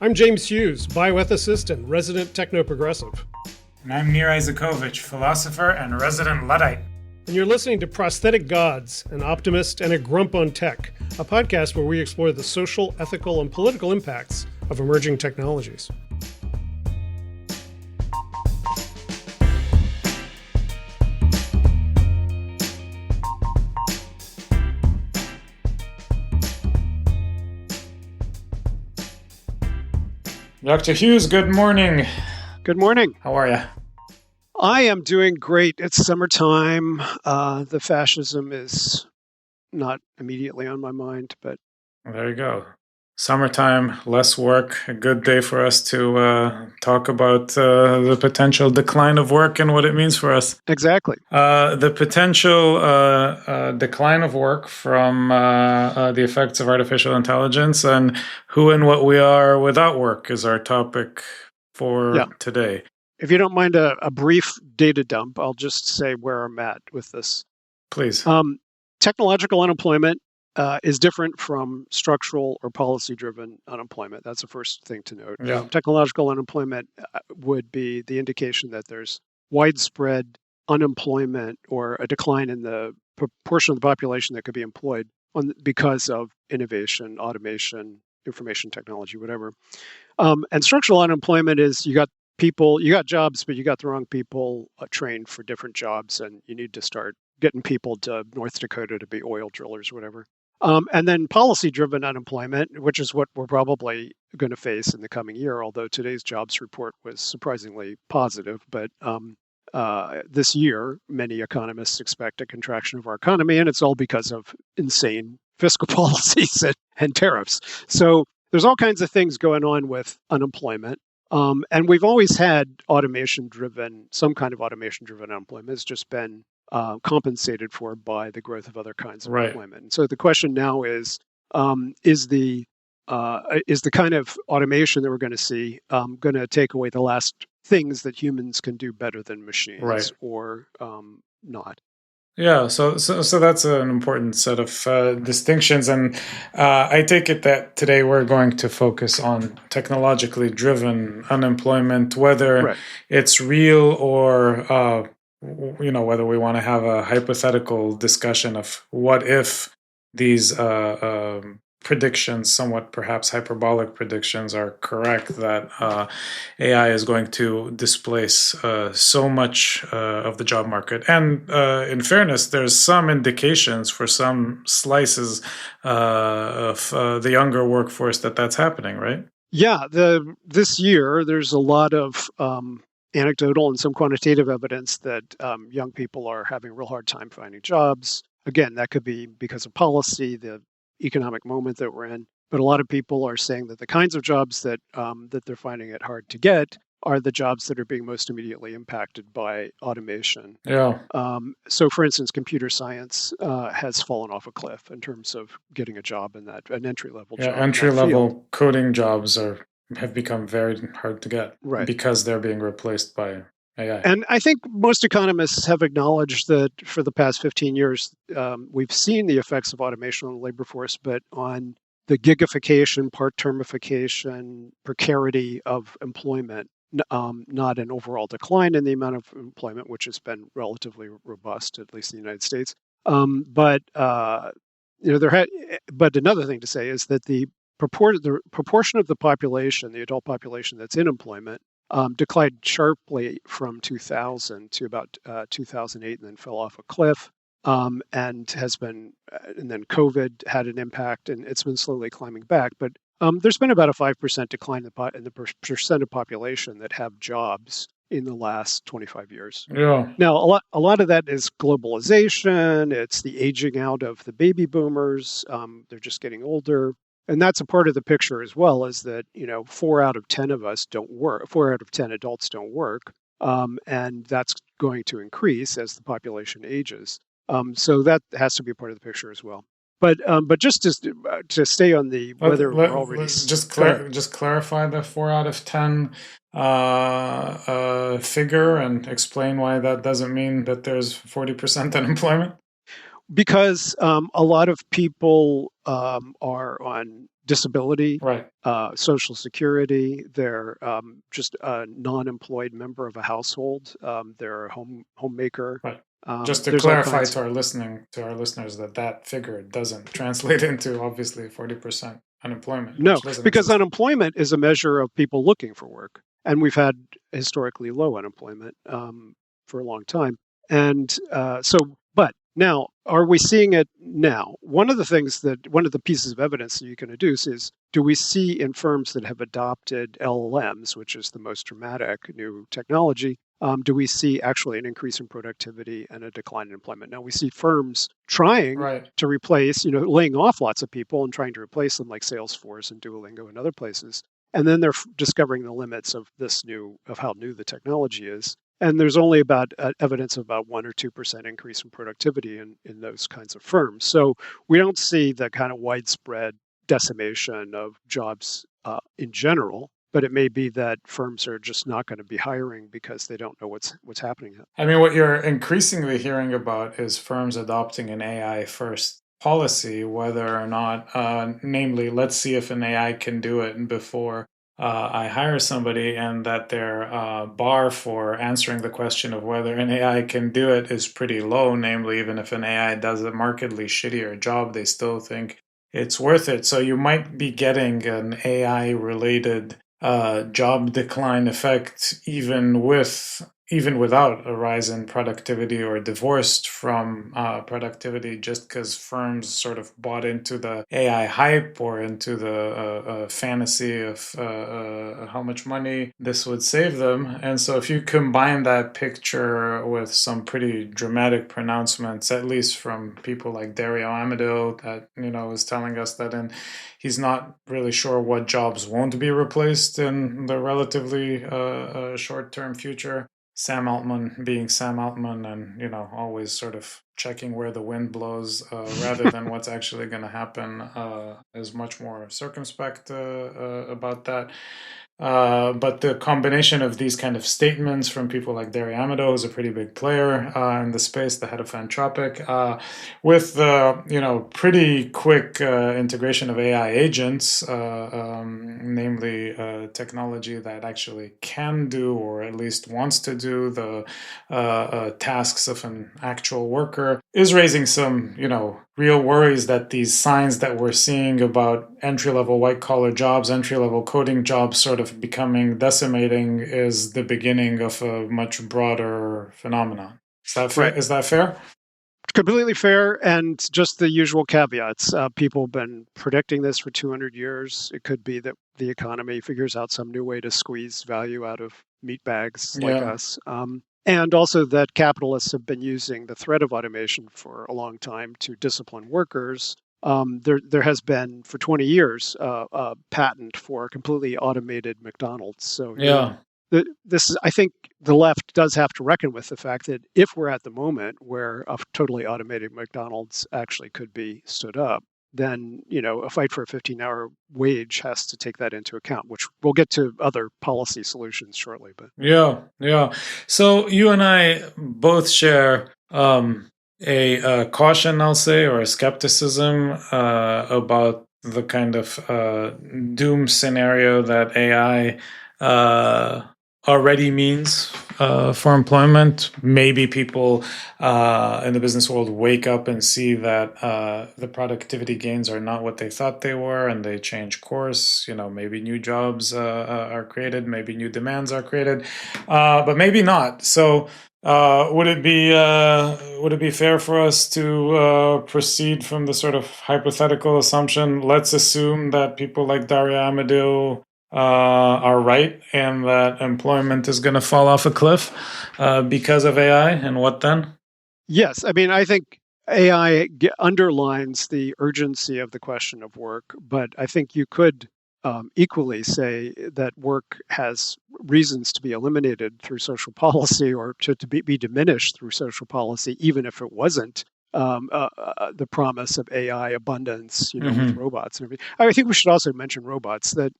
I'm James Hughes, bioethicist and resident techno-progressive. And I'm Nir Eisikovits, philosopher and resident Luddite. And you're listening to Prosthetic Gods, an optimist and a grump on tech, a podcast where we explore the social, ethical, and political impacts of emerging technologies. Dr. Hughes, good morning. Good morning. How are you? I am doing great. It's summertime. The fascism is not immediately on my mind, but... There you go. Summertime, less work, a good day for us to talk about the potential decline of work and what it means for us. Exactly. The potential decline of work from the effects of artificial intelligence and who and what we are without work is our topic for today. If you don't mind a brief data dump, I'll just say where I'm at with this. Please. Technological unemployment is different from structural or policy-driven unemployment. That's the first thing to note. Yeah. Technological unemployment would be the indication that there's widespread unemployment or a decline in the proportion of the population that could be employed because of innovation, automation, information technology, whatever. And structural unemployment is you got jobs, but you got the wrong people trained for different jobs, and you need to start getting people to North Dakota to be oil drillers or whatever. And then policy-driven unemployment, which is what we're probably going to face in the coming year, although today's jobs report was surprisingly positive. But this year, many economists expect a contraction of our economy, and it's all because of insane fiscal policies and tariffs. So there's all kinds of things going on with unemployment. And we've always had some kind of automation-driven unemployment. It's just been compensated for by the growth of other kinds of employment. And so the question now is the kind of automation that we're going to see going to take away the last things that humans can do better than machines, or not? Yeah, so that's an important set of distinctions, and I take it that today we're going to focus on technologically driven unemployment, whether it's real or whether we want to have a hypothetical discussion of what if these predictions, somewhat perhaps hyperbolic predictions, are correct, that AI is going to displace so much of the job market. And in fairness, there's some indications for some slices of the younger workforce that's happening, right? Yeah, this year there's a lot of anecdotal and some quantitative evidence that young people are having a real hard time finding jobs. Again, that could be because of policy, the economic moment that we're in. But a lot of people are saying that the kinds of jobs that they're finding it hard to get are the jobs that are being most immediately impacted by automation. Yeah. So, for instance, computer science has fallen off a cliff in terms of getting a job in that, an entry-level job. Yeah, entry-level coding jobs have become very hard to get because they're being replaced by AI. And I think most economists have acknowledged that for the past 15 years, we've seen the effects of automation on the labor force, but on the gigification, part-termification, precarity of employment, not an overall decline in the amount of employment, which has been relatively robust, at least in the United States. But another thing to say is that the proportion of the population, the adult population that's in employment, declined sharply from 2000 to about 2008, and then fell off a cliff. And then COVID had an impact, and it's been slowly climbing back. But there's been about a 5% decline in the percent of population that have jobs in the last 25 years. Yeah. Now, a lot of that is globalization. It's the aging out of the baby boomers. They're just getting older. And that's a part of the picture as well, is that, 4 out of 10 of us don't work. 4 out of 10 adults don't work. And that's going to increase as the population ages. So that has to be a part of the picture as well. But just to stay on the whether we're already... Just clarify the 4 out of 10 figure and explain why that doesn't mean that there's 40% unemployment. Because a lot of people are on disability, Right. Social Security. They're just a non-employed member of a household. They're a homemaker. Right. Just to There's all clarify kinds. to our listeners that that figure doesn't translate into obviously 40% unemployment, No, which doesn't because exist. unemployment is a measure of people looking for work, and we've had historically low unemployment for a long time. And but now, are we seeing it now? One of the pieces of evidence that you can deduce is, do we see in firms that have adopted LLMs, which is the most dramatic new technology, do we see actually an increase in productivity and a decline in employment? Now, we see firms trying Right. to replace, laying off lots of people and trying to replace them, like Salesforce and Duolingo and other places. And then they're discovering the limits of how new the technology is. And there's only about evidence of about 1 or 2% increase in productivity in those kinds of firms. So we don't see the kind of widespread decimation of jobs in general, but it may be that firms are just not going to be hiring because they don't know what's happening. I mean, what you're increasingly hearing about is firms adopting an AI first policy, whether or not, namely, let's see if an AI can do it before I hire somebody, and that their bar for answering the question of whether an AI can do it is pretty low. Namely, even if an AI does a markedly shittier job, they still think it's worth it. So you might be getting an AI related job decline effect even without a rise in productivity or divorced from productivity, just because firms sort of bought into the AI hype or into the fantasy of how much money this would save them. And so if you combine that picture with some pretty dramatic pronouncements, at least from people like Dario Amodeo, that is telling us that he's not really sure what jobs won't be replaced in the relatively short-term future. Sam Altman being Sam Altman, and always sort of checking where the wind blows rather than what's actually going to happen, is much more circumspect about that. But the combination of these kind of statements from people like Dario Amodeo, is a pretty big player in the space, the head of Anthropic, with the pretty quick integration of AI agents, namely technology that actually can do, or at least wants to do, the tasks of an actual worker, is raising some real worries that these signs that we're seeing about entry-level white-collar jobs, entry-level coding jobs sort of becoming decimating is the beginning of a much broader phenomenon. Is that fair? Right. Is that fair? Completely fair, and just the usual caveats. People have been predicting this for 200 years. It could be that the economy figures out some new way to squeeze value out of meat bags like us. And also that capitalists have been using the threat of automation for a long time to discipline workers. There has been for 20 years a patent for a completely automated McDonald's. So I think the left does have to reckon with the fact that if we're at the moment where a totally automated McDonald's actually could be stood up, then a fight for a 15-hour wage has to take that into account, which we'll get to other policy solutions shortly. But yeah. So you and I both share a caution, I'll say, or a skepticism about the kind of doom scenario that AI already means for employment. Maybe people in the business world wake up and see that the productivity gains are not what they thought they were, and they change course. Maybe new jobs are created, maybe new demands are created, but maybe not. So would it be fair for us to proceed from the sort of hypothetical assumption? Let's assume that people like Dario Amodeo are right, and that employment is going to fall off a cliff because of AI, and what then? Yes, I mean, I think AI underlines the urgency of the question of work, but I think you could equally say that work has reasons to be eliminated through social policy, or to be diminished through social policy, even if it wasn't the promise of AI abundance, with robots and everything. I think we should also mention robots, that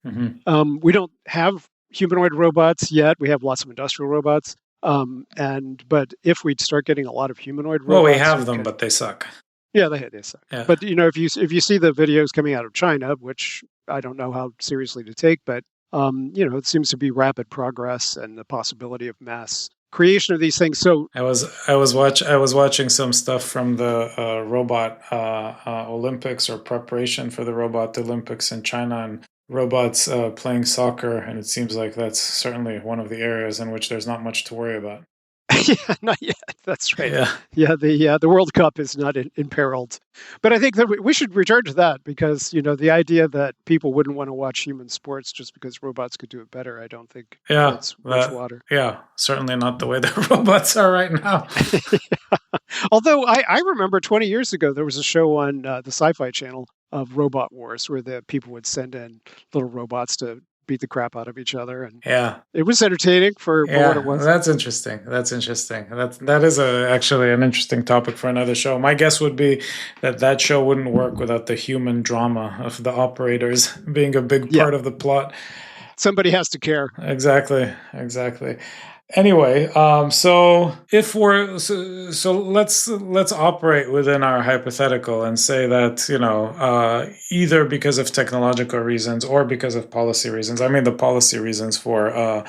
we don't have humanoid robots yet. We have lots of industrial robots. But if we start getting a lot of humanoid robots, well, we have them, but they suck. Yeah, they suck. Yeah. But if you see the videos coming out of China, which I don't know how seriously to take, but it seems to be rapid progress and the possibility of mass creation of these things. So I was watching some stuff from the robot Olympics, or preparation for the robot Olympics in China, and robots playing soccer, and it seems like that's certainly one of the areas in which there's not much to worry about. yeah, not yet. That's right. Yeah. Yeah, the World Cup is not imperiled, but I think that we should return to that because the idea that people wouldn't want to watch human sports just because robots could do it better, I don't think holds much water. Yeah, certainly not the way the robots are right now. Although I remember 20 years ago there was a show on the Sci-Fi Channel of Robot Wars where the people would send in little robots to beat the crap out of each other, and it was entertaining for what it was. That's interesting. That is actually an interesting topic for another show. My guess would be that show wouldn't work without the human drama of the operators being a big part of the plot. Somebody has to care. Exactly. Anyway, so let's operate within our hypothetical and say that either because of technological reasons or because of policy reasons. I mean, the policy reasons for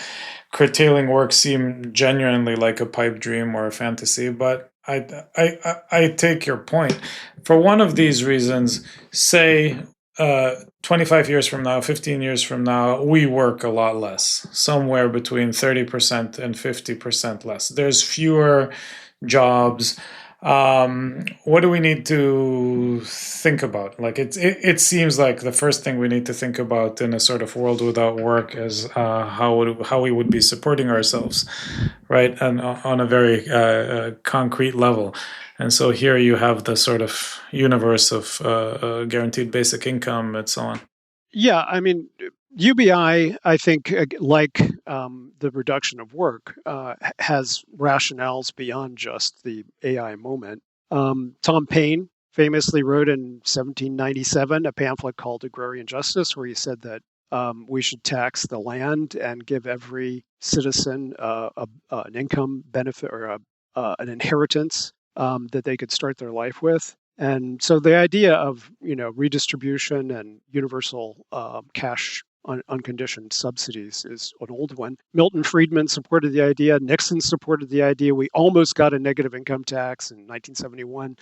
curtailing work seem genuinely like a pipe dream or a fantasy, but I take your point. For one of these reasons, say 25 years from now, 15 years from now, we work a lot less, somewhere between 30% and 50% less. There's fewer jobs. What do we need to think about? Like it seems like the first thing we need to think about in a sort of world without work is how we would be supporting ourselves, right? And on a very concrete level. And so here you have the sort of universe of guaranteed basic income and so on. Yeah, I mean, UBI, I think, like the reduction of work, has rationales beyond just the AI moment. Tom Paine famously wrote in 1797 a pamphlet called Agrarian Justice, where he said that we should tax the land and give every citizen an income benefit or an inheritance that they could start their life with. And so the idea of redistribution and universal cash unconditioned subsidies is an old one. Milton Friedman supported the idea. Nixon supported the idea. We almost got a negative income tax in 1971.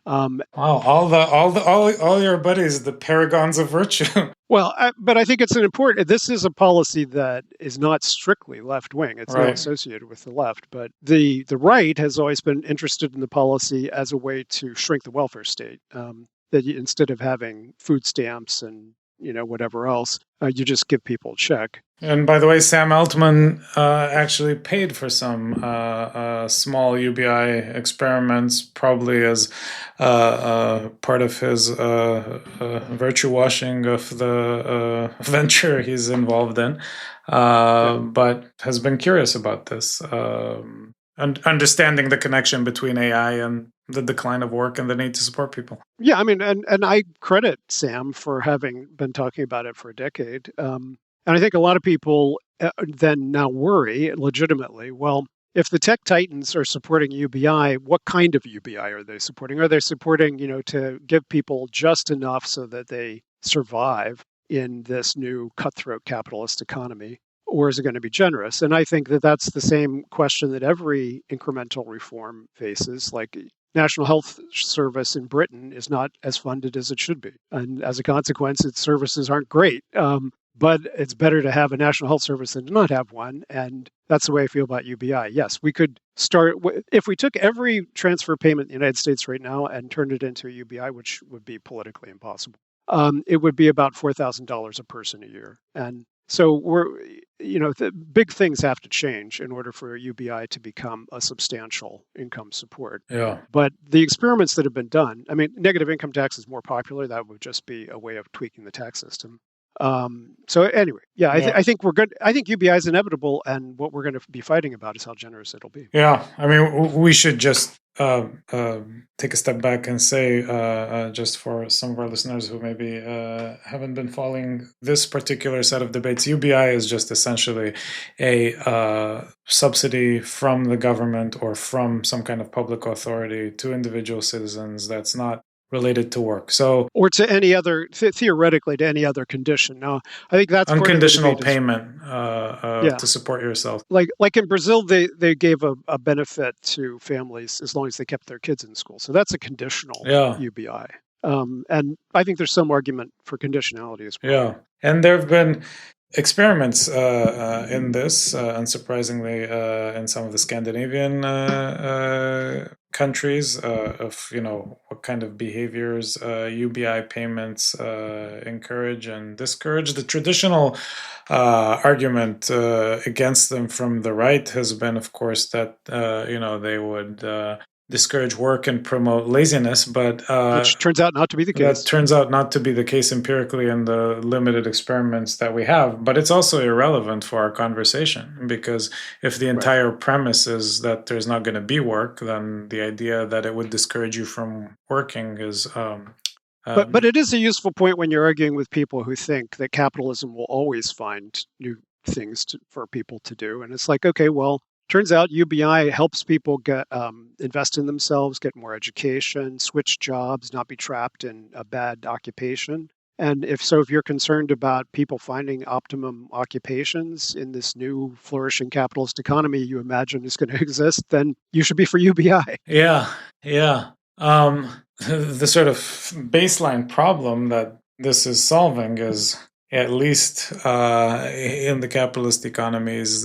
Wow, all your buddies, the paragons of virtue. Well, but I think it's an important. This is a policy that is not strictly left wing. It's not associated with the left, but the right has always been interested in the policy as a way to shrink the welfare state. That instead of having food stamps and whatever else, you just give people a check. And by the way, Sam Altman actually paid for some small UBI experiments, probably as part of his virtue washing of the venture he's involved in, but has been curious about this, and understanding the connection between AI and the decline of work and the need to support people. Yeah, I mean, and I credit Sam for having been talking about it for a decade. And I think a lot of people then now worry legitimately, well, if the tech titans are supporting UBI, what kind of UBI are they supporting? Are they supporting, to give people just enough so that they survive in this new cutthroat capitalist economy? Or is it going to be generous? And I think that that's the same question that every incremental reform faces. Like National Health Service in Britain is not as funded as it should be. And as a consequence, its services aren't great. But it's better to have a National Health Service than to not have one. And that's the way I feel about UBI. Yes, we could start, if we took every transfer payment in the United States right now and turned it into a UBI, which would be politically impossible, it would be about $4,000 a person a year. And so the big things have to change in order for UBI to become a substantial income support. Yeah. But the experiments that have been done, I mean, negative income tax is more popular. That would just be a way of tweaking the tax system. So anyway, yeah, Yeah. I think we're good. I think UBI is inevitable, and what we're going to be fighting about is how generous it'll be. Yeah, I mean, we should just take a step back and say, just for some of our listeners who maybe haven't been following this particular set of debates, UBI is just essentially a subsidy from the government or from some kind of public authority to individual citizens that's not related to work. So, or to any other, theoretically, to any other condition. Now, I think that's part of the unconditional debate. Is payment yeah, to support yourself. like in Brazil, they gave a benefit to families as long as they kept their kids in school. So that's a conditional Yeah. UBI. And I think there's some argument for conditionality as well. Yeah, and there have been experiments in this, unsurprisingly, in some of the Scandinavian countries of what kind of behaviors UBI payments encourage and discourage. The traditional argument against them from the right has been, of course, that they would discourage work and promote laziness, but which turns out not to be the case. that turns out not to be the case empirically in the limited experiments that we have. But it's also irrelevant for our conversation, because if the entire premise is that there's not going to be work, then the idea that it would discourage you from working is but it is a useful point when you're arguing with people who think that capitalism will always find new things for people to do. And it's like, okay, well, turns out UBI helps people get invest in themselves, get more education, switch jobs, not be trapped in a bad occupation. And if you're concerned about people finding optimum occupations in this new flourishing capitalist economy you imagine is going to exist, then you should be for UBI. Yeah. The sort of baseline problem that this is solving is, at least in the capitalist economies,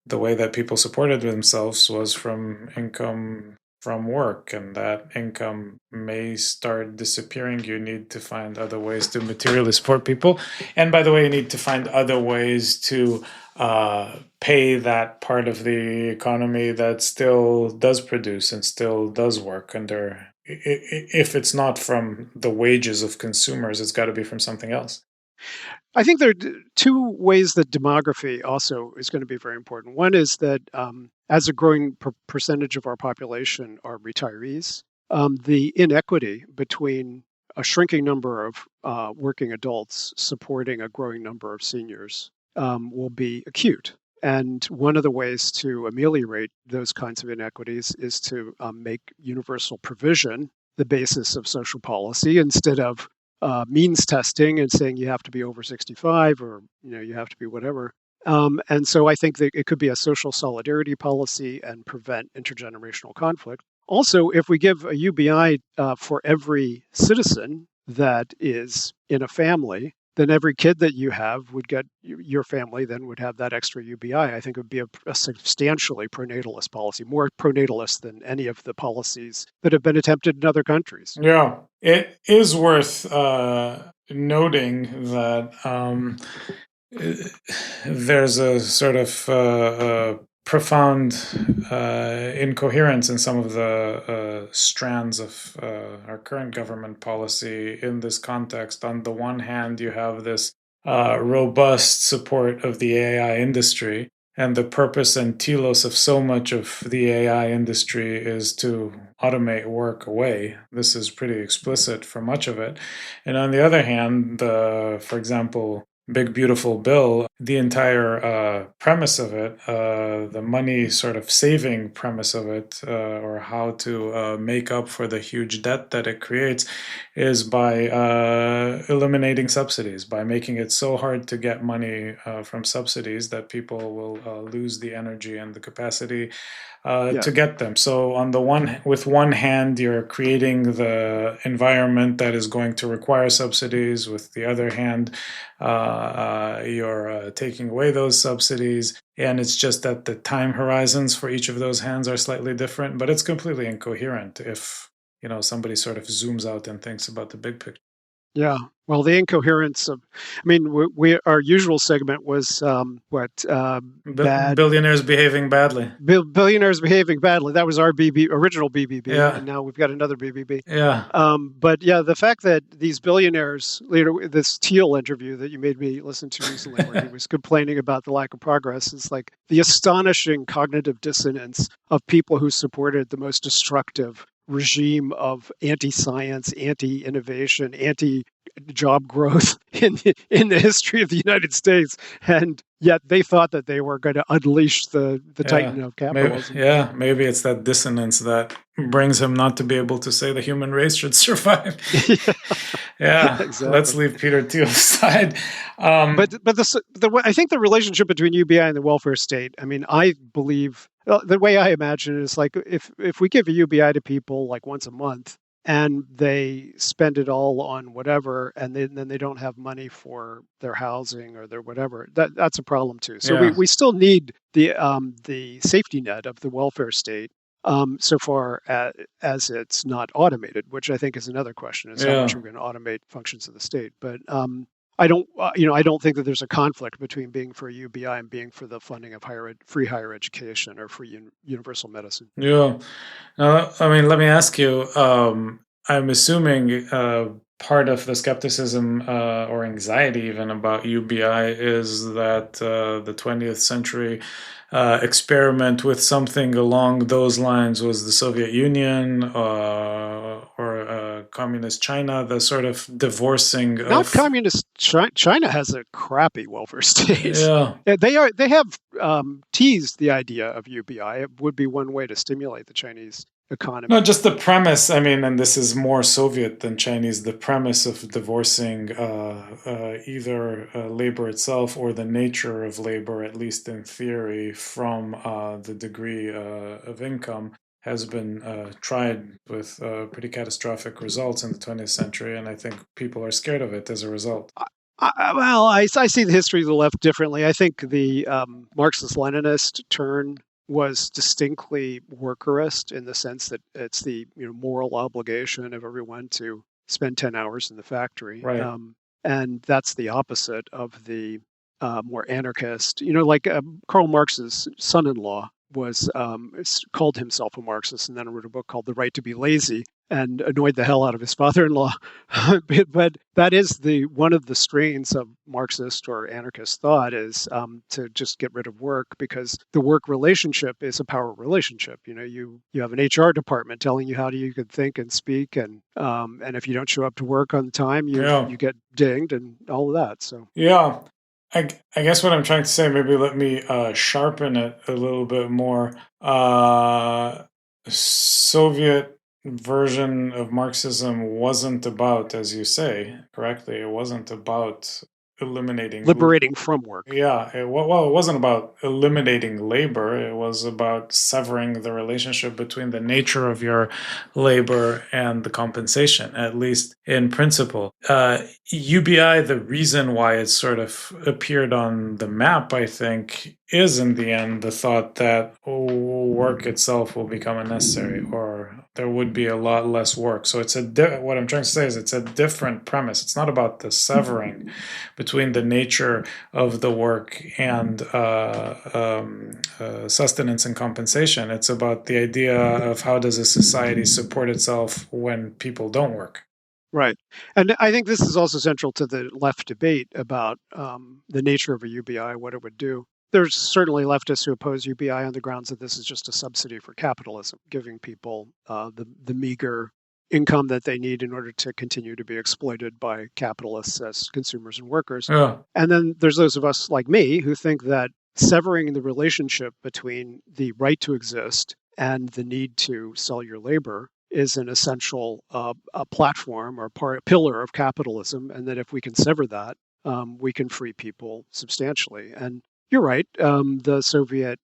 the way that people supported themselves was from income from work, and that income may start disappearing. You need to find other ways to materially support people. And by the way, you need to find other ways to pay that part of the economy that still does produce and still does work under. If it's not from the wages of consumers, it's got to be from something else. I think there are two ways that demography also is going to be very important. One is that as a growing percentage of our population are retirees, the inequity between a shrinking number of working adults supporting a growing number of seniors will be acute. And one of the ways to ameliorate those kinds of inequities is to make universal provision the basis of social policy instead of means testing and saying you have to be over 65 or you have to be whatever. And so I think that it could be a social solidarity policy and prevent intergenerational conflict. Also, if we give a UBI for every citizen that is in a family, then every kid that you have would get, your family then would have that extra UBI. I think it would be a substantially pronatalist policy, more pronatalist than any of the policies that have been attempted in other countries. Yeah, it is worth noting that there's a sort of profound incoherence in some of the strands of our current government policy in this context. On the one hand, you have this robust support of the AI industry, and the purpose and telos of so much of the AI industry is to automate work away. This is pretty explicit for much of it. And on the other hand, for example, Big Beautiful Bill, the entire premise of it, the money sort of saving premise of it, or how to make up for the huge debt that it creates, is by eliminating subsidies, by making it so hard to get money from subsidies that people will lose the energy and the capacity to get them. So with one hand, you're creating the environment that is going to require subsidies. With the other hand, you're taking away those subsidies. And it's just that the time horizons for each of those hands are slightly different, but it's completely incoherent if somebody sort of zooms out and thinks about the big picture. Yeah. Well, the incoherence of, I mean, our usual segment was bad Billionaires behaving badly. billionaires behaving badly. That was our original BBB, Yeah. and now we've got another BBB. Yeah. But yeah, the fact that these billionaires, this Teal interview that you made me listen to recently, where he was complaining about the lack of progress, is like the astonishing cognitive dissonance of people who supported the most destructive regime of anti-science, anti-innovation, anti-job growth in the history of the United States, and yet they thought that they were going to unleash the Yeah. titan of capitalism. Maybe it's that dissonance that brings him not to be able to say the human race should survive. Yeah, Exactly. let's leave Peter Thiel aside. But I think the relationship between UBI and the welfare state. I mean, I believe the way I imagine it is like if we give a UBI to people like once a month and they spend it all on whatever, and then they don't have money for their housing or their whatever, that's a problem too. So Yeah. we still need the safety net of the welfare state. So far as it's not automated, which I think is another question, is how much we're going to automate functions of the state. But I don't, I don't think that there's a conflict between being for a UBI and being for the funding of free higher education or free universal medicine. Yeah. I mean, let me ask you. I'm assuming part of the skepticism or anxiety even about UBI is that the 20th century experiment with something along those lines was the Soviet Union or communist China, the sort of divorcing of... Not communist China has a crappy welfare state. Yeah. They have teased the idea of UBI. It would be one way to stimulate the Chinese economy. No, just the premise. I mean, and this is more Soviet than Chinese. The premise of divorcing either labor itself or the nature of labor, at least in theory, from the degree of income, has been tried with pretty catastrophic results in the 20th century, and I think people are scared of it as a result. I see the history of the left differently. I think the Marxist-Leninist turn was distinctly workerist in the sense that it's the moral obligation of everyone to spend 10 hours in the factory. Right. And that's the opposite of the more anarchist. Like Karl Marx's son-in-law was called himself a Marxist and then wrote a book called The Right to Be Lazy and annoyed the hell out of his father-in-law. But that is one of the strains of Marxist or anarchist thought is to just get rid of work, because the work relationship is a power relationship. You have an HR department telling you how you can think and speak, and if you don't show up to work on time, you get dinged and all of that. So yeah. I guess what I'm trying to say, maybe let me sharpen it a little bit more. Soviet version of Marxism wasn't about, as you say correctly, it wasn't about liberating from work. Yeah, it wasn't about eliminating labor. It was about severing the relationship between the nature of your labor and the compensation, at least in principle. UBI, the reason why it sort of appeared on the map, I think, is in the end the thought that work itself will become unnecessary, or there would be a lot less work. So it's what I'm trying to say is it's a different premise. It's not about the severing between the nature of the work and sustenance and compensation. It's about the idea of how does a society support itself when people don't work. Right. And I think this is also central to the left debate about the nature of a UBI, what it would do. There's certainly leftists who oppose UBI on the grounds that this is just a subsidy for capitalism, giving people the meager income that they need in order to continue to be exploited by capitalists as consumers and workers. Yeah. And then there's those of us like me who think that severing the relationship between the right to exist and the need to sell your labor is an essential a platform or a pillar of capitalism, and that if we can sever that, we can free people substantially. And you're right, the Soviet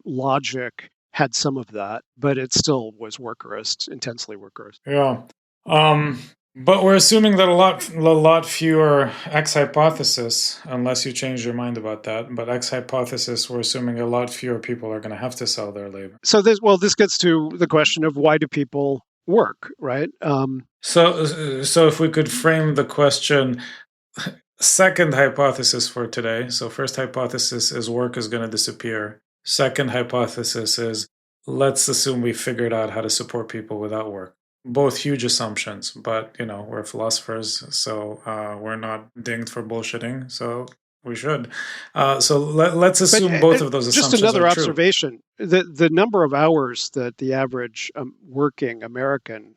logic had some of that, but it still was workerist, intensely workerist. Yeah. But we're assuming that a lot fewer ex hypothesis, unless you change your mind about that. But ex hypothesis, we're assuming a lot fewer people are going to have to sell their labor. So this gets to the question of why do people work, right? So if we could frame the question, second hypothesis for today. So first hypothesis is work is going to disappear. Second hypothesis is let's assume we figured out how to support people without work. Both huge assumptions, but we're philosophers, so we're not dinged for bullshitting. So we should. So let's But assume both of those just assumptions are another true. observation: the number of hours that the average working American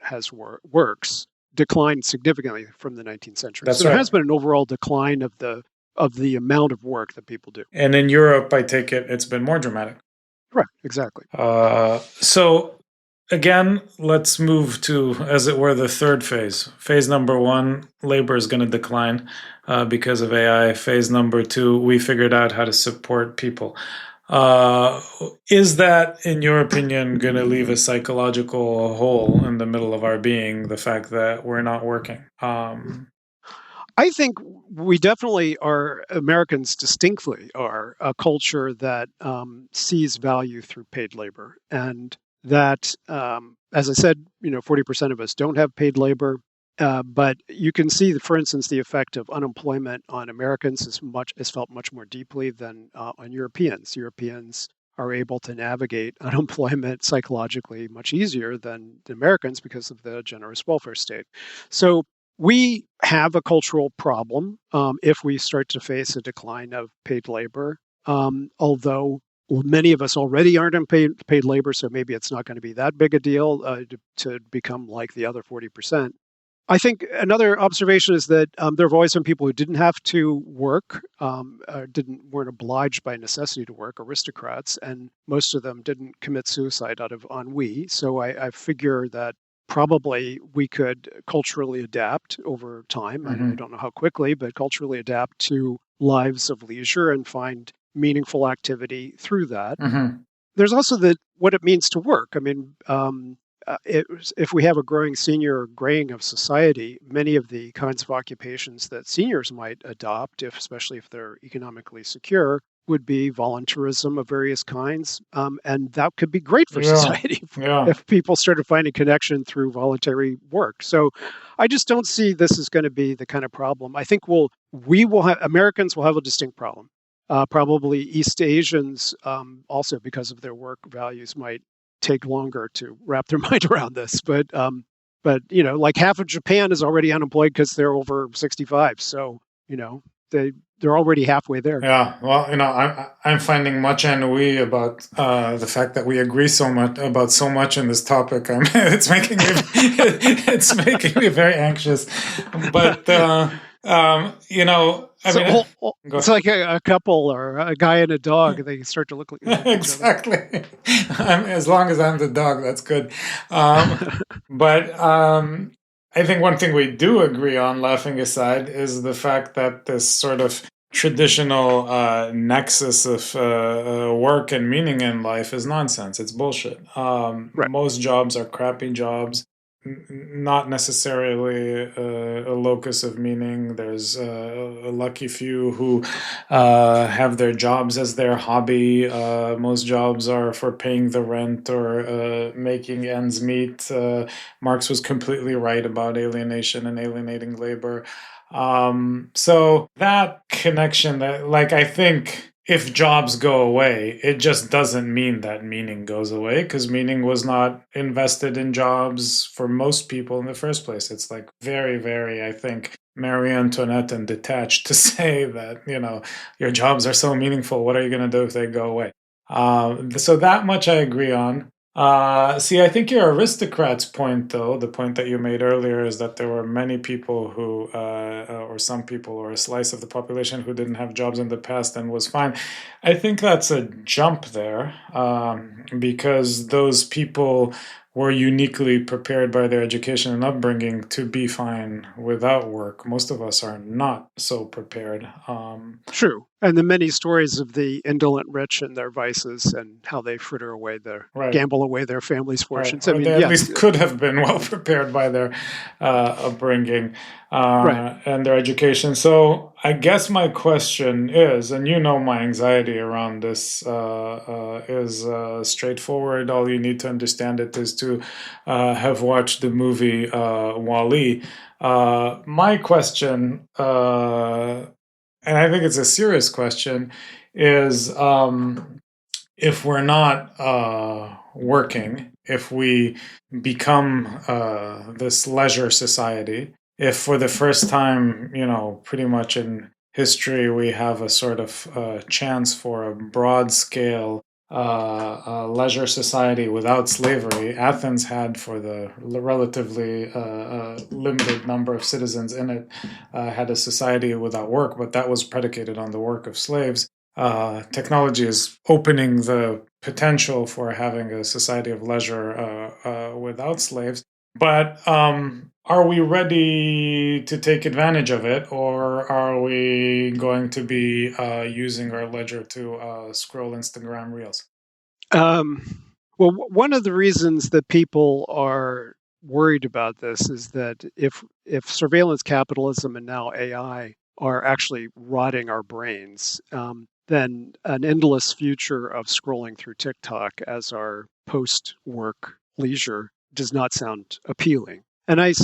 works declined significantly from the 19th century. That's So there right. has been an overall decline of the amount of work that people do. And in Europe, I take it it's been more dramatic. Right, exactly. So again, let's move to, as it were, the third phase. Phase number one, labor is going to decline because of AI. Phase number two, we figured out how to support people. Is that, in your opinion, going to leave a psychological hole in the middle of our being, the fact that we're not working? I think we definitely are, Americans distinctly are a culture that sees value through paid labor. And that, as I said, 40% of us don't have paid labor. But you can see, for instance, the effect of unemployment on Americans is felt much more deeply than on Europeans. Europeans are able to navigate unemployment psychologically much easier than Americans because of the generous welfare state. So we have a cultural problem if we start to face a decline of paid labor. Although many of us already aren't in paid labor, so maybe it's not going to be that big a deal to become like the other 40%. I think another observation is that there have always been people who didn't have to work, weren't obliged by necessity to work, aristocrats, and most of them didn't commit suicide out of ennui. So I figure that probably we could culturally adapt over time. I don't know how quickly, but culturally adapt to lives of leisure and find meaningful activity through that. There's also what it means to work. I mean, if we have a growing senior graying of society, many of the kinds of occupations that seniors might adopt, especially if they're economically secure, would be volunteerism of various kinds. And that could be great for society if people started finding connection through voluntary work. So I just don't see this is going to be the kind of problem. I think Americans will have a distinct problem. Probably East Asians also, because of their work values, might take longer to wrap their mind around this. But like half of Japan is already unemployed because they're over 65. So they're already halfway there. Yeah, well, I'm finding much ennui about the fact that we agree so much about so much in this topic. It's making me it's making me very anxious. But it's like a couple or a guy and a dog. They start to look like exactly. As long as I'm the dog, that's good. But I think one thing we do agree on, laughing aside, is the fact that this sort of traditional nexus of work and meaning in life is nonsense. It's bullshit. Right. Most jobs are crappy jobs, not necessarily a locus of meaning. There's a lucky few who have their jobs as their hobby. Most jobs are for paying the rent or making ends meet. Marx was completely right about alienation and alienating labor. So that connection, I think if jobs go away, it just doesn't mean that meaning goes away, because meaning was not invested in jobs for most people in the first place. It's very, very, I think, Marie Antoinette and detached to say that, your jobs are so meaningful. What are you going to do if they go away? So that much I agree on. See, I think your aristocrats point, though, the point that you made earlier, is that there were many people who, or some people, or a slice of the population who didn't have jobs in the past and was fine. I think that's a jump there, because those people were uniquely prepared by their education and upbringing to be fine without work. Most of us are not so prepared. True. And the many stories of the indolent rich and their vices and how they fritter away Right. gamble away their family's Right, fortunes. I or mean, they at yes, least could have been well prepared by their upbringing right. and their education. So I guess my question is, and you know my anxiety around this is straightforward. All you need to understand it is to have watched the movie Wall-E. My question, and I think it's a serious question, is if we're not working, if we become this leisure society, if for the first time, pretty much in history, we have a sort of chance for a broad scale leisure society without slavery. Athens had, for the relatively limited number of citizens in it, had a society without work, but that was predicated on the work of slaves. Technology is opening the potential for having a society of leisure without slaves. But are we ready to take advantage of it, or are we going to be using our leisure to scroll Instagram reels? Well, one of the reasons that people are worried about this is that if surveillance capitalism and now AI are actually rotting our brains, then an endless future of scrolling through TikTok as our post-work leisure does not sound appealing. And I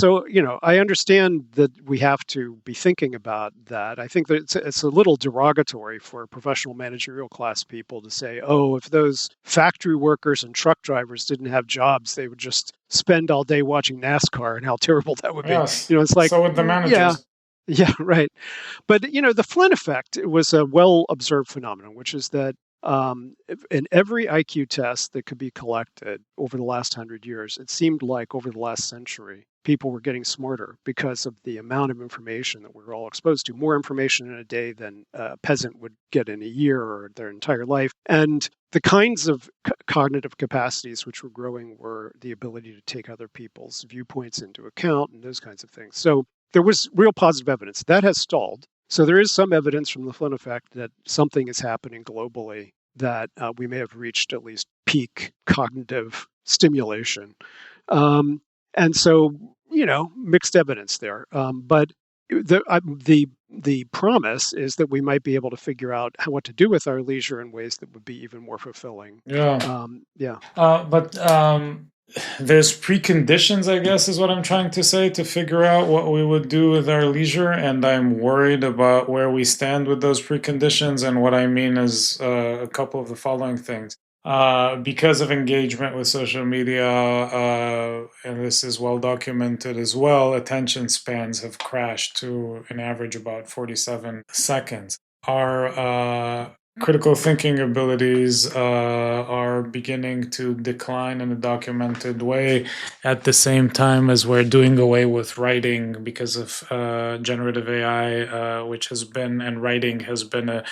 understand that we have to be thinking about that. I think that it's a little derogatory for professional managerial class people to say, oh, if those factory workers and truck drivers didn't have jobs, they would just spend all day watching NASCAR and how terrible that would be. Yes. It's like, So with the yeah, managers. yeah, right. But the Flynn effect was a well-observed phenomenon, which is that in every IQ test that could be collected over the last 100 years, it seemed like over the last century, people were getting smarter because of the amount of information that we're all exposed to. More information in a day than a peasant would get in a year or their entire life. And the kinds of cognitive capacities which were growing were the ability to take other people's viewpoints into account and those kinds of things. So there was real positive evidence. That has stalled. So there is some evidence from the Flynn effect that something is happening globally, that we may have reached at least peak cognitive stimulation. And so, mixed evidence there. But the promise is that we might be able to figure out what to do with our leisure in ways that would be even more fulfilling. Yeah. Yeah. But there's preconditions, I guess, is what I'm trying to say, to figure out what we would do with our leisure. And I'm worried about where we stand with those preconditions. And what I mean is a couple of the following things. Because of engagement with social media, and this is well documented as well, attention spans have crashed to an average about 47 seconds. Our critical thinking abilities are beginning to decline in a documented way at the same time as we're doing away with writing because of generative AI, which has been, and writing has been a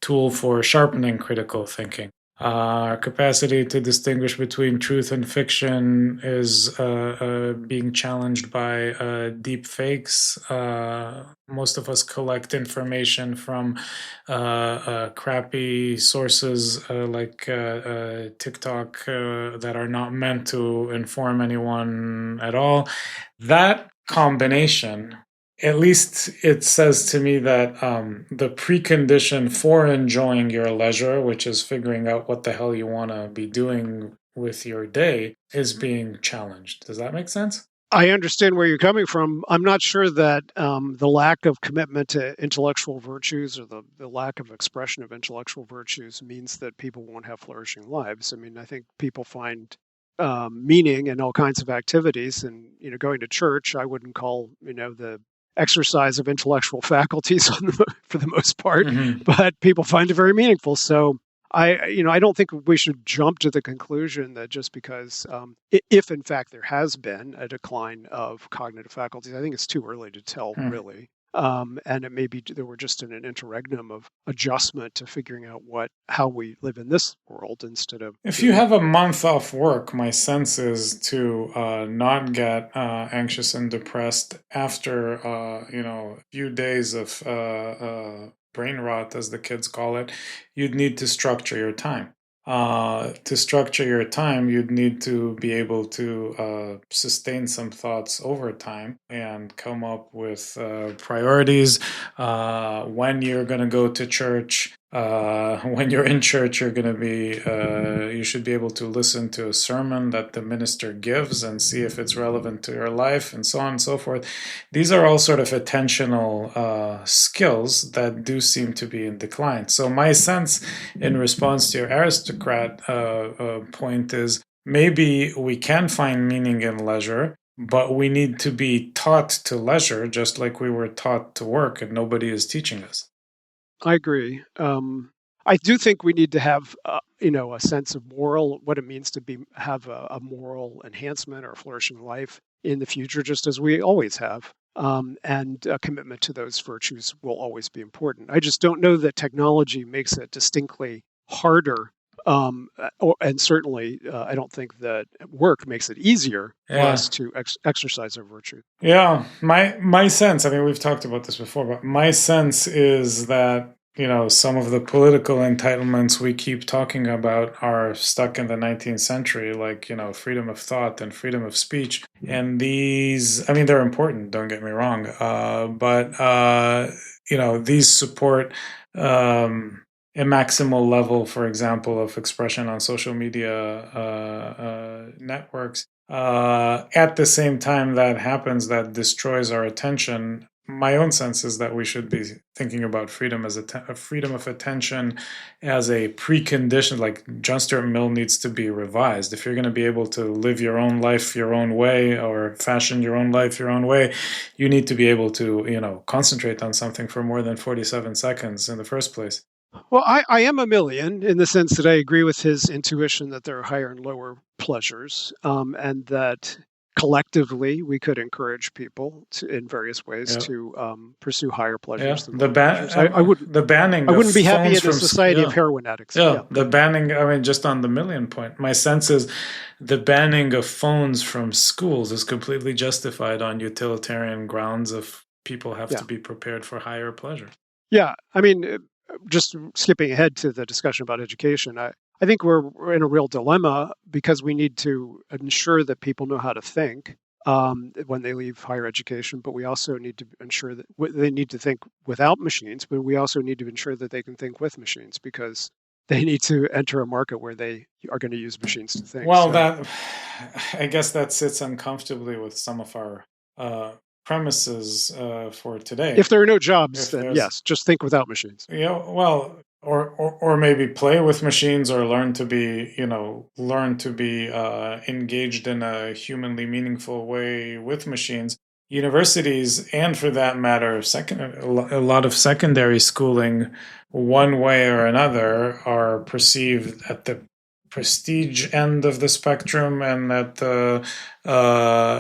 tool for sharpening critical thinking. Our capacity to distinguish between truth and fiction is being challenged by deep fakes. Most of us collect information from crappy sources like TikTok that are not meant to inform anyone at all. That combination, at least it says to me that the precondition for enjoying your leisure, which is figuring out what the hell you want to be doing with your day, is being challenged. Does that make sense? I understand where you're coming from. I'm not sure that the lack of commitment to intellectual virtues or the lack of expression of intellectual virtues means that people won't have flourishing lives. I mean, I think people find meaning in all kinds of activities, and going to church, I wouldn't call the exercise of intellectual faculties for the most part, Mm-hmm. but people find it very meaningful. So I don't think we should jump to the conclusion that just because, if in fact there has been a decline of cognitive faculties, I think it's too early to tell, really. And it may be that we're just in an interregnum of adjustment to figuring out how we live in this world instead of. If you have a month off work, my sense is to not get anxious and depressed after a few days of brain rot, as the kids call it, you'd need to structure your time. To structure your time, you'd need to be able to sustain some thoughts over time and come up with priorities. When you're going to go to church, when you're in church, you should be able to listen to a sermon that the minister gives and see if it's relevant to your life, and so on and so forth. These are all sort of attentional skills that do seem to be in decline. So my sense in response to your aristocrat point is maybe we can find meaning in leisure, but we need to be taught to leisure just like we were taught to work, and nobody is teaching us. I agree. I do think we need to have, a sense of what it means to have a moral enhancement or flourishing life in the future, just as we always have. And a commitment to those virtues will always be important. I just don't know that technology makes it distinctly harder. And certainly, I don't think that work makes it easier for us to exercise our virtue. Yeah, my sense, I mean, we've talked about this before, but my sense is that, some of the political entitlements we keep talking about are stuck in the 19th century, like, freedom of thought and freedom of speech. And these, I mean, they're important, don't get me wrong. But these support a maximal level, for example, of expression on social media networks. At the same time that happens, that destroys our attention. My own sense is that we should be thinking about freedom as a freedom of attention as a precondition. Like John Stuart Mill needs to be revised. If you're going to be able to live your own life your own way, or fashion your own life your own way, you need to be able to, concentrate on something for more than 47 seconds in the first place. Well, I am a Millian in the sense that I agree with his intuition that there are higher and lower pleasures, and that collectively we could encourage people in various ways to pursue higher pleasures than lower pleasures. I wouldn't be happy in a society of heroin addicts. The banning, I mean, just on the Millian point, my sense is the banning of phones from schools is completely justified on utilitarian grounds of people have to be prepared for higher pleasure. Yeah, I mean, just skipping ahead to the discussion about education, I think we're in a real dilemma because we need to ensure that people know how to think when they leave higher education, but we also need to ensure that they need to think without machines, but we also need to ensure that they can think with machines, because they need to enter a market where they are going to use machines to think. Well, I guess that sits uncomfortably with some of our premises for today. If there are no jobs, then yes, just think without machines. Yeah, well, or maybe play with machines, or learn to be engaged in a humanly meaningful way with machines. Universities, and for that matter, a lot of secondary schooling, one way or another, are perceived at the prestige end of the spectrum and at the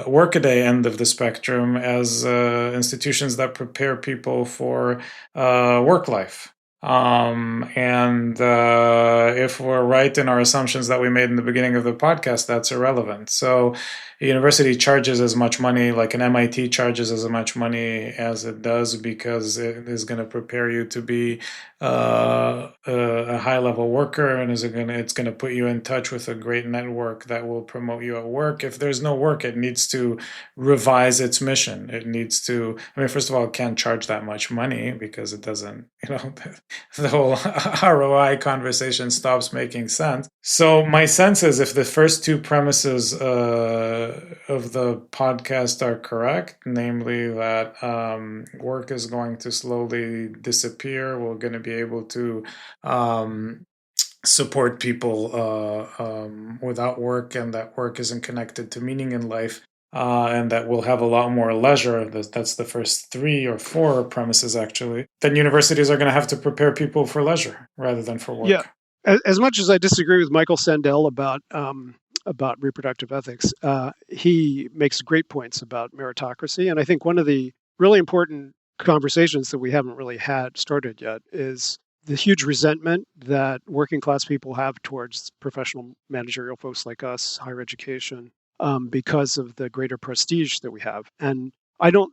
workaday end of the spectrum as institutions that prepare people for work life. If we're right in our assumptions that we made in the beginning of the podcast, that's irrelevant. So a university charges as much money, like an MIT charges as much money as it does, because it is going to prepare you to be a high-level worker, and it's going to put you in touch with a great network that will promote you at work. If there's no work, it needs to revise its mission. It needs to, I mean, first of all, it can't charge that much money because it doesn't, the whole ROI conversation stops making sense. So my sense is, if the first two premises of the podcast are correct, namely that work is going to slowly disappear, we're going to be able to support people without work, and that work isn't connected to meaning in life, and that we'll have a lot more leisure. That's the first 3 or 4 premises, actually. Then universities are going to have to prepare people for leisure rather than for work. Yeah. As much as I disagree with Michael Sandel about reproductive ethics, he makes great points about meritocracy. And I think one of the really important conversations that we haven't really had started yet is the huge resentment that working class people have towards professional managerial folks like us, higher education, because of the greater prestige that we have. And I don't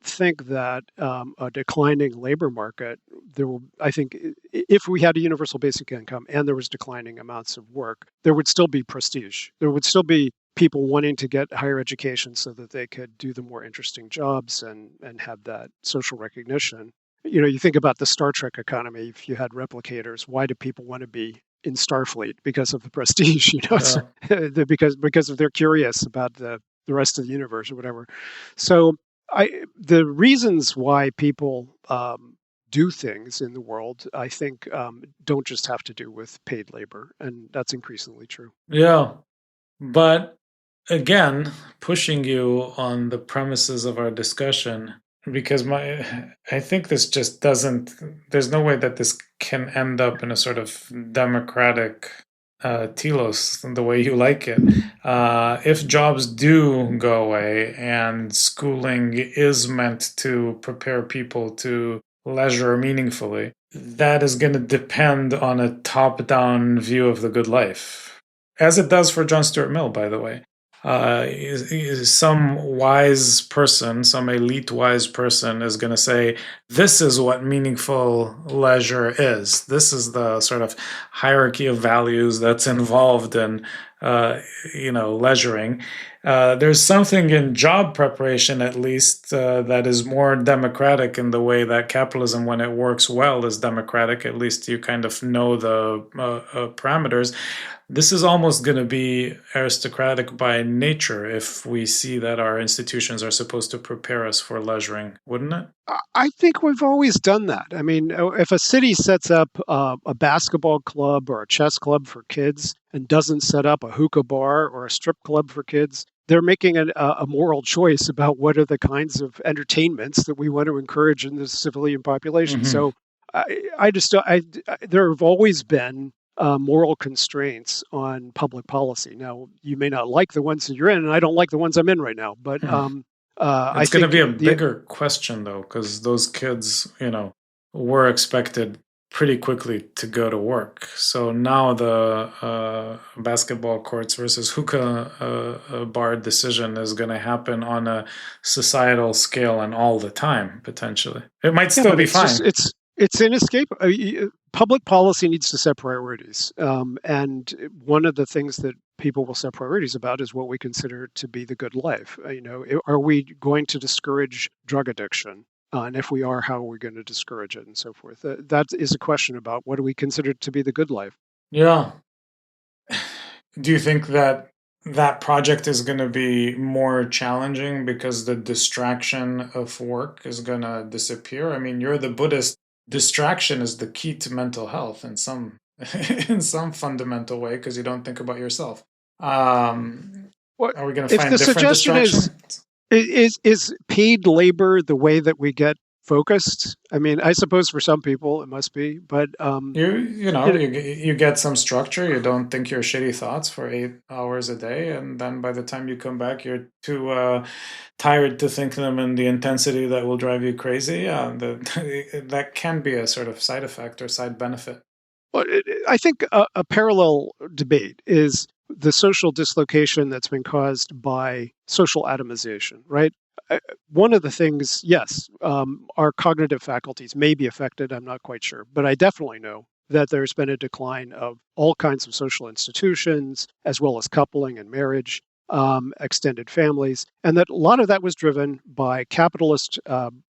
think that a declining labor market there will. I think if we had a universal basic income and there was declining amounts of work, there would still be prestige. There would still be people wanting to get higher education so that they could do the more interesting jobs and have that social recognition. You think about the Star Trek economy. If you had replicators, why do people want to be in Starfleet? Because of the prestige, Yeah. because they're curious about the rest of the universe or whatever. So the reasons why people do things in the world, I think, don't just have to do with paid labor, and that's increasingly true. Yeah. But again, pushing you on the premises of our discussion, because I think this just doesn't, there's no way that this can end up in a sort of democratic telos the way you like it. If jobs do go away and schooling is meant to prepare people to leisure meaningfully, that is going to depend on a top-down view of the good life, as it does for John Stuart Mill, by the way. Some wise person, some elite wise person is going to say, this is what meaningful leisure is. This is the sort of hierarchy of values that's involved in, leisuring. There's something in job preparation, at least, that is more democratic in the way that capitalism, when it works well, is democratic. At least you kind of know the parameters. This is almost going to be aristocratic by nature if we see that our institutions are supposed to prepare us for leisuring, wouldn't it? I think we've always done that. I mean, if a city sets up a basketball club or a chess club for kids and doesn't set up a hookah bar or a strip club for kids, they're making a moral choice about what are the kinds of entertainments that we want to encourage in the civilian population. Mm-hmm. So I just, there have always been moral constraints on public policy. Now, you may not like the ones that you're in, and I don't like the ones I'm in right now, but I It's going to think be a bigger question, though, because those kids, were expected pretty quickly to go to work. So now the basketball courts versus hookah bar decision is going to happen on a societal scale and all the time, potentially. It might yeah, still but be fine. it's inescapable. Public policy needs to set priorities, and one of the things that people will set priorities about is what we consider to be the good life. Are we going to discourage drug addiction? And if we are, how are we going to discourage it, and so forth? That is a question about what do we consider to be the good life. Yeah. Do you think that that project is going to be more challenging because the distraction of work is going to disappear? I mean, you're the Buddhist. Distraction is the key to mental health in some in some fundamental way because you don't think about yourself. What Are we going to if find the different suggestion distractions? is paid labor the way that we get focused? I mean, I suppose for some people it must be, but You get some structure. You don't think your shitty thoughts for 8 hours a day, and then by the time you come back, you're too tired to think them in the intensity that will drive you crazy. Yeah, that can be a sort of side effect or side benefit. well, I think a parallel debate is the social dislocation that's been caused by social atomization, right? One of the things, yes, our cognitive faculties may be affected. I'm not quite sure, but I definitely know that there's been a decline of all kinds of social institutions, as well as coupling and marriage, extended families, and that a lot of that was driven by capitalist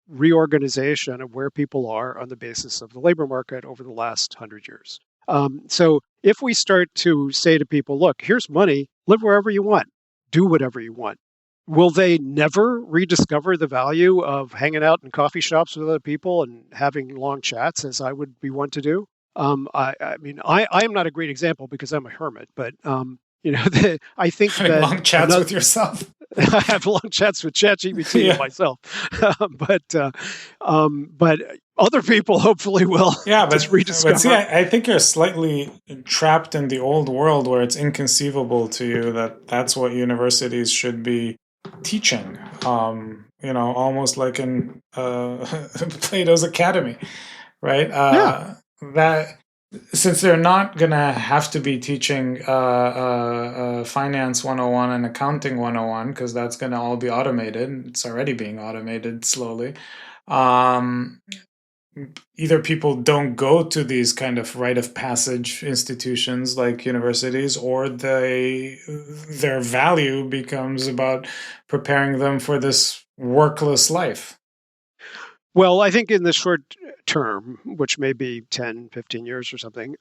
reorganization of where people are on the basis of the labor market over the last 100 years. So if we start to say to people, look, here's money, live wherever you want, do whatever you want, will they never rediscover the value of hanging out in coffee shops with other people and having long chats as I would be one to do? I mean, I am not a great example because I'm a hermit, but I think Having that long chats with yourself. I have long chats with ChatGPT and Yeah. myself, but other people hopefully will Yeah, just but see, rediscover. I think you're slightly trapped in the old world where it's inconceivable to you that that's what universities should be teaching. Almost like in Plato's Academy, right? Yeah, That since they're not going to have to be teaching finance 101 and accounting 101, because that's going to all be automated. It's already being automated slowly. Um, Either people don't go to these kind of rite of passage institutions like universities, or their value becomes about preparing them for this workless life. Well, I think in the short term, which may be 10, 15 years or something,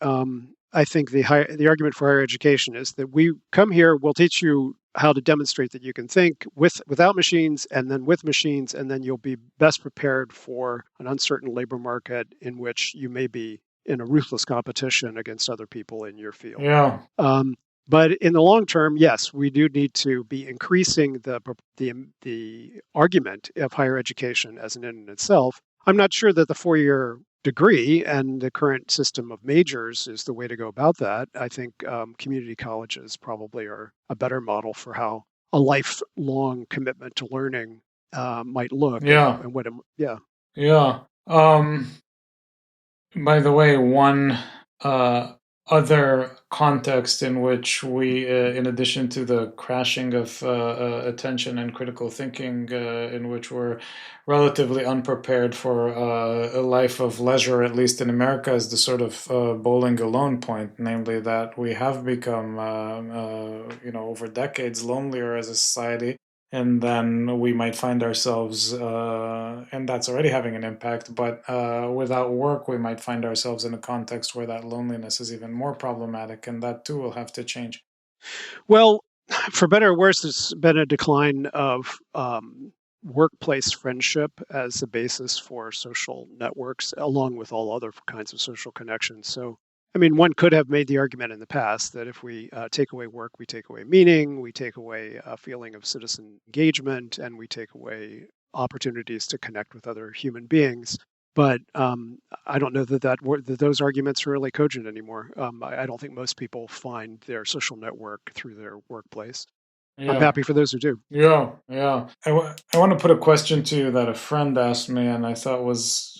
I think the argument for higher education is that we come here, we'll teach you how to demonstrate that you can think without machines, and then with machines, and then you'll be best prepared for an uncertain labor market in which you may be in a ruthless competition against other people in your field. Yeah. But in the long term, yes, we do need to be increasing the argument of higher education as an end in itself. I'm not sure that the 4-year degree and the current system of majors is the way to go about that. I think community colleges probably are a better model for how a lifelong commitment to learning might look. Yeah. And what, yeah. Yeah. By the way, one other context in which we, in addition to the crashing of attention and critical thinking, in which we're relatively unprepared for a life of leisure, at least in America, is the sort of bowling alone point, namely that we have become, over decades lonelier as a society. And then we might find ourselves, and that's already having an impact, but without work, we might find ourselves in a context where that loneliness is even more problematic, and that too will have to change. Well, for better or worse, there's been a decline of workplace friendship as a basis for social networks, along with all other kinds of social connections. So, I mean, one could have made the argument in the past that if we take away work, we take away meaning, we take away a feeling of citizen engagement, and we take away opportunities to connect with other human beings. But I don't know that those arguments are really cogent anymore. I don't think most people find their social network through their workplace. I'm Yeah. happy for those who do. Yeah, yeah. I want to put a question to you that a friend asked me, and I thought was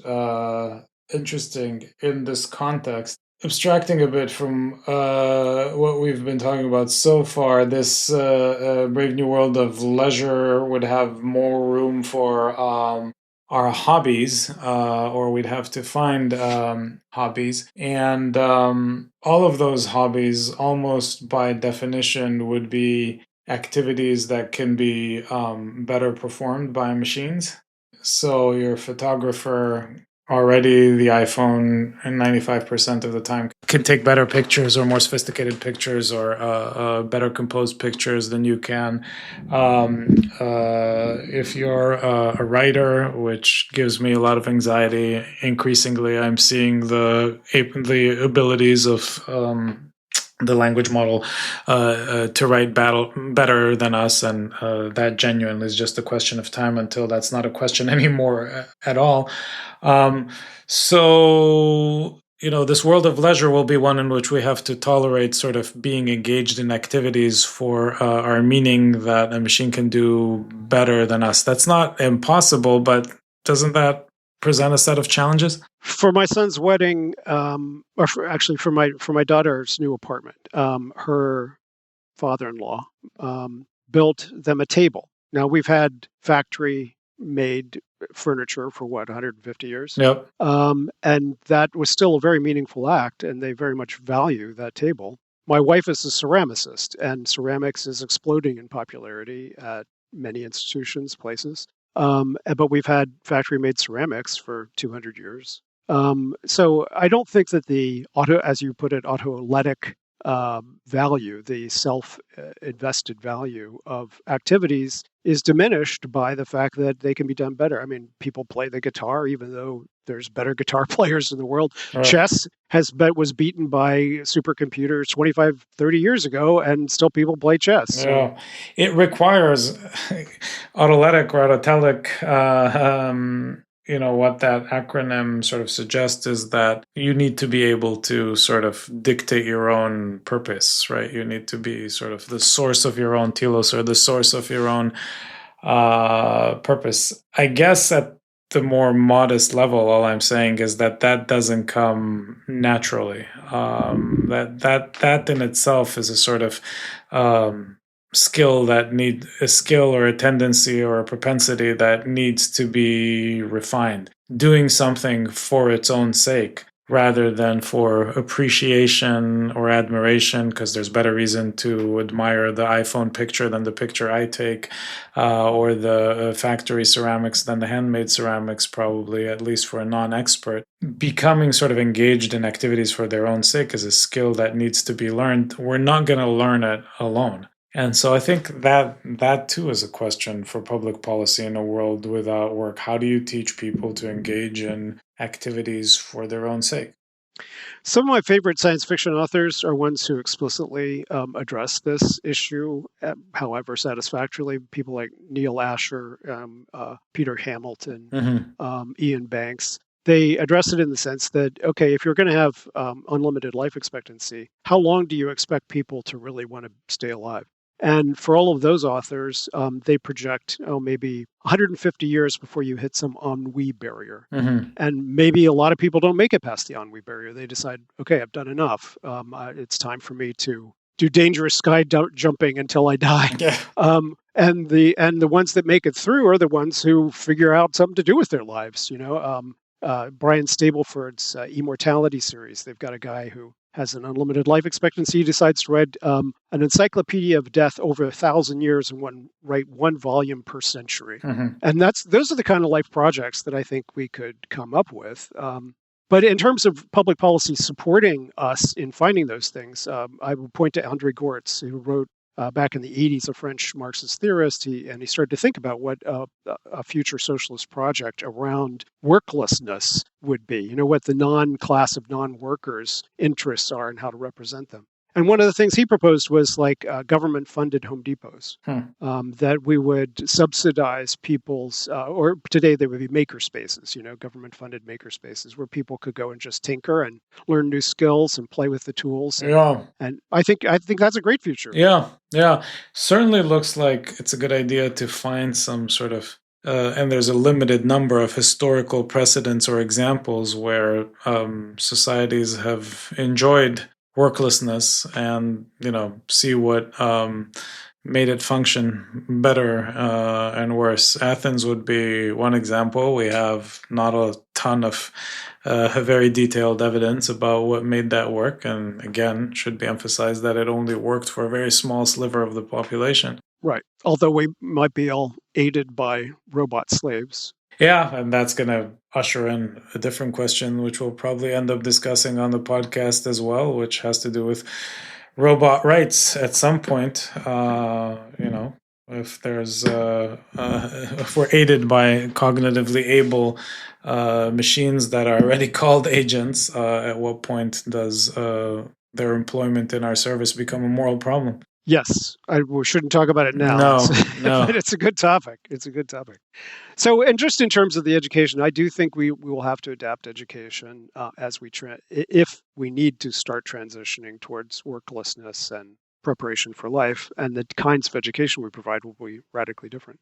interesting in this context. Abstracting a bit from what we've been talking about so far, this Brave New World of leisure would have more room for our hobbies, or we'd have to find hobbies. And all of those hobbies, almost by definition, would be activities that can be better performed by machines. So your photographer, already the iPhone, and 95% of the time can take better pictures or more sophisticated pictures or better composed pictures than you can. If you're a writer, which gives me a lot of anxiety, increasingly I'm seeing the abilities of the language model to write better than us, and that genuinely is just a question of time until that's not a question anymore at all. So this world of leisure will be one in which we have to tolerate sort of being engaged in activities for our meaning that a machine can do better than us. That's not impossible, but doesn't that present a set of challenges? For my son's wedding, actually for my daughter's new apartment, her father-in-law built them a table. Now we've had factory-made furniture for 150 years. Yep. And that was still a very meaningful act, and they very much value that table. My wife is a ceramicist, and ceramics is exploding in popularity at many institutions, places. But we've had factory-made ceramics for 200 years. So I don't think that the as you put it, autoelectric value, the self-invested value of activities is diminished by the fact that they can be done better. I mean, people play the guitar, even though there's better guitar players in the world. Chess was beaten by supercomputers 25, 30 years ago, and still people play chess. So. Yeah, it requires autoletic or autotelic. What that acronym sort of suggests is that you need to be able to sort of dictate your own purpose, right? You need to be sort of the source of your own telos, or the source of your own purpose. I guess at the more modest level, all I'm saying is that doesn't come naturally. That in itself is a sort of skill a skill or a tendency or a propensity that needs to be refined. Doing something for its own sake rather than for appreciation or admiration, because there's better reason to admire the iPhone picture than the picture I take, or the factory ceramics than the handmade ceramics, probably, at least for a non-expert. Becoming sort of engaged in activities for their own sake is a skill that needs to be learned. We're not going to learn it alone. And so I think that too is a question for public policy in a world without work. How do you teach people to engage in activities for their own sake? Some of my favorite science fiction authors are ones who explicitly address this issue, however satisfactorily. People like Neil Asher, Peter Hamilton, Ian Banks. They address it in the sense that, okay, if you're going to have unlimited life expectancy, how long do you expect people to really want to stay alive? And for all of those authors, they project, maybe 150 years before you hit some ennui barrier. And maybe a lot of people don't make it past the ennui barrier. They decide, okay, I've done enough. It's time for me to do dangerous sky jumping until I die. Yeah. And the ones that make it through are the ones who figure out something to do with their lives. Brian Stableford's Immortality series. They've got a guy who has an unlimited life expectancy. He decides to write an encyclopedia of death over 1,000 years and write one volume per century. And those are the kind of life projects that I think we could come up with. But in terms of public policy supporting us in finding those things, I would point to André Gortz, who wrote back in the 80s, a French Marxist theorist, and he started to think about what a future socialist project around worklessness would be, what the non-class of non-workers' interests are and how to represent them. And one of the things he proposed was like government-funded Home Depots, that we would subsidize people's, or today they would be maker spaces, government-funded maker spaces where people could go and just tinker and learn new skills and play with the tools. And I think that's a great future. Yeah. Certainly looks like it's a good idea to find some sort of and there's a limited number of historical precedents or examples where societies have enjoyed worklessness and see what made it function better and worse. Athens would be one example. We have not a ton of very detailed evidence about what made that work, and again, should be emphasized that it only worked for a very small sliver of the population. Right. Although we might be all aided by robot slaves. Yeah, and that's going to usher in a different question, which we'll probably end up discussing on the podcast as well, which has to do with robot rights at some point. If there's if we're aided by cognitively able machines that are already called agents, at what point does their employment in our service become a moral problem? Yes, we shouldn't talk about it now. No. But it's a good topic. So, and just in terms of the education, I do think we will have to adapt education as if we need to start transitioning towards worklessness and preparation for life, and the kinds of education we provide will be radically different.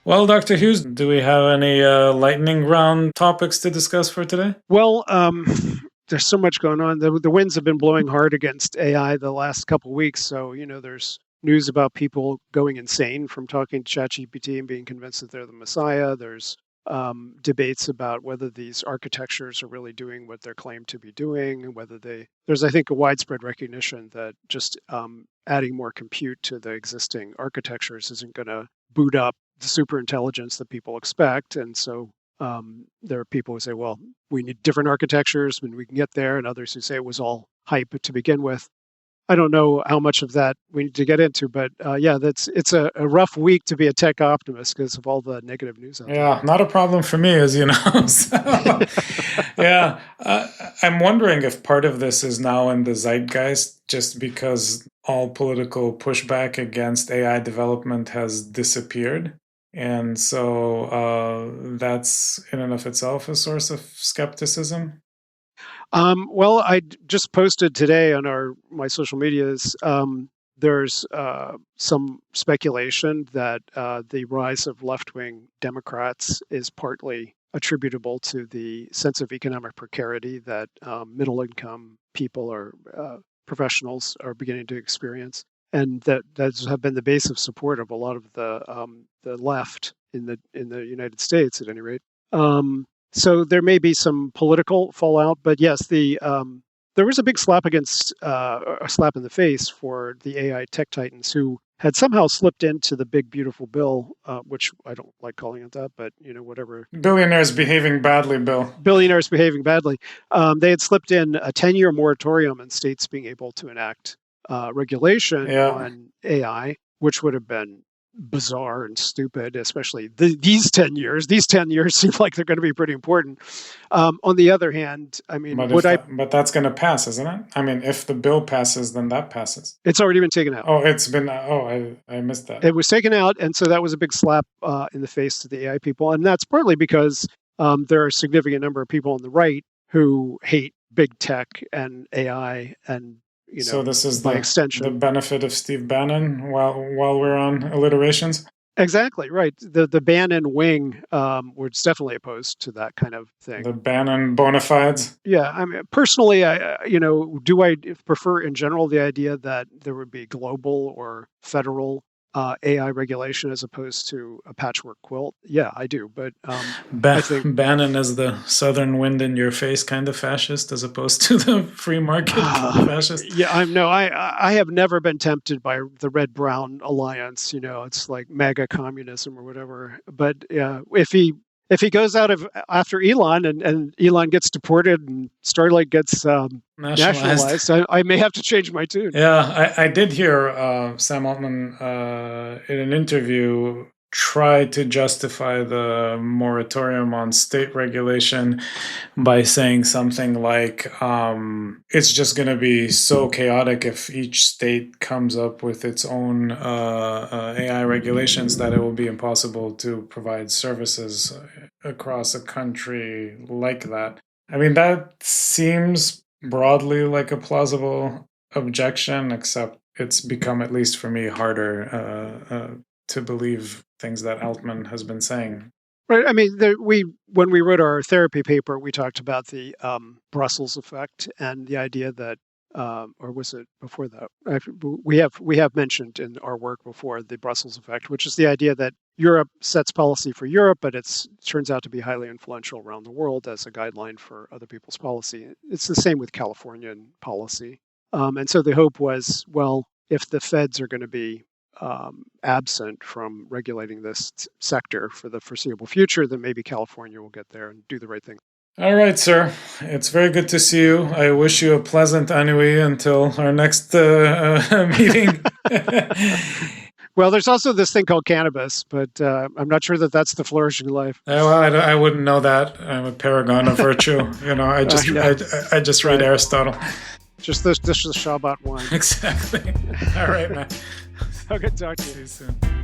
Well, Dr. Hughes, do we have any lightning round topics to discuss for today? Well, there's so much going on. The winds have been blowing hard against AI the last couple of weeks. So, there's news about people going insane from talking to ChatGPT and being convinced that they're the Messiah. There's debates about whether these architectures are really doing what they're claimed to be doing, and whether there's, I think, a widespread recognition that just adding more compute to the existing architectures isn't going to boot up the super intelligence that people expect. And so there are people who say, well, we need different architectures and we can get there, and others who say it was all hype to begin with. I don't know how much of that we need to get into, but it's a rough week to be a tech optimist because of all the negative news out there. Yeah, not a problem for me, as you know. So, yeah, I'm wondering if part of this is now in the zeitgeist just because all political pushback against AI development has disappeared. And so that's in and of itself a source of skepticism. Well, I just posted today on my social medias. There's some speculation that the rise of left-wing Democrats is partly attributable to the sense of economic precarity that middle-income people or professionals are beginning to experience, and that's have been the base of support of a lot of the left in the United States, at any rate. So there may be some political fallout, but yes, there was a big slap a slap in the face for the AI tech titans who had somehow slipped into the big beautiful bill, which I don't like calling it that, but whatever. Billionaires behaving badly, Bill. Billionaires behaving badly. They had slipped in a 10-year moratorium on states being able to enact regulation on AI, which would have been bizarre and stupid, especially these 10 years. These 10 years seem like they're going to be pretty important. On the other hand, I mean, but that's going to pass, isn't it? I mean, if the bill passes, then that passes. It's already been taken out. Oh, it's been. Oh, I missed that. It was taken out, and so that was a big slap in the face to the AI people, and that's partly because there are a significant number of people on the right who hate big tech and AI and. So this is by extension the benefit of Steve Bannon while we're on alliterations. Exactly right. The Bannon wing was definitely opposed to that kind of thing. The Bannon bona fides. Yeah, I mean, personally, do I prefer in general the idea that there would be global or federal AI regulation as opposed to a patchwork quilt? Yeah, I do. But I think Bannon is the southern wind in your face kind of fascist as opposed to the free market fascist. Yeah, I have never been tempted by the red-brown alliance. It's like MAGA communism or whatever. But if he goes after Elon and Elon gets deported and Starlink gets nationalized, I may have to change my tune. Yeah, I did hear Sam Altman in an interview try to justify the moratorium on state regulation by saying something like it's just going to be so chaotic if each state comes up with its own AI regulations that it will be impossible to provide services across a country like that. I mean, that seems broadly like a plausible objection, except it's become, at least for me, harder to believe things that Altman has been saying. Right. I mean, when we wrote our therapy paper, we talked about the Brussels effect and the idea that, or was it before that? We have mentioned in our work before the Brussels effect, which is the idea that Europe sets policy for Europe, but it turns out to be highly influential around the world as a guideline for other people's policy. It's the same with Californian policy. And so the hope was, well, if the feds are going to be absent from regulating this sector for the foreseeable future, then maybe California will get there and do the right thing. All right, sir. It's very good to see you. I wish you a pleasant ennui until our next meeting. Well, there's also this thing called cannabis, but I'm not sure that that's the flourishing life. Well, I wouldn't know that. I'm a paragon of virtue. I just read Aristotle. Just the Shabbat wine. Exactly. All right, man. Okay, talk to you. See you soon.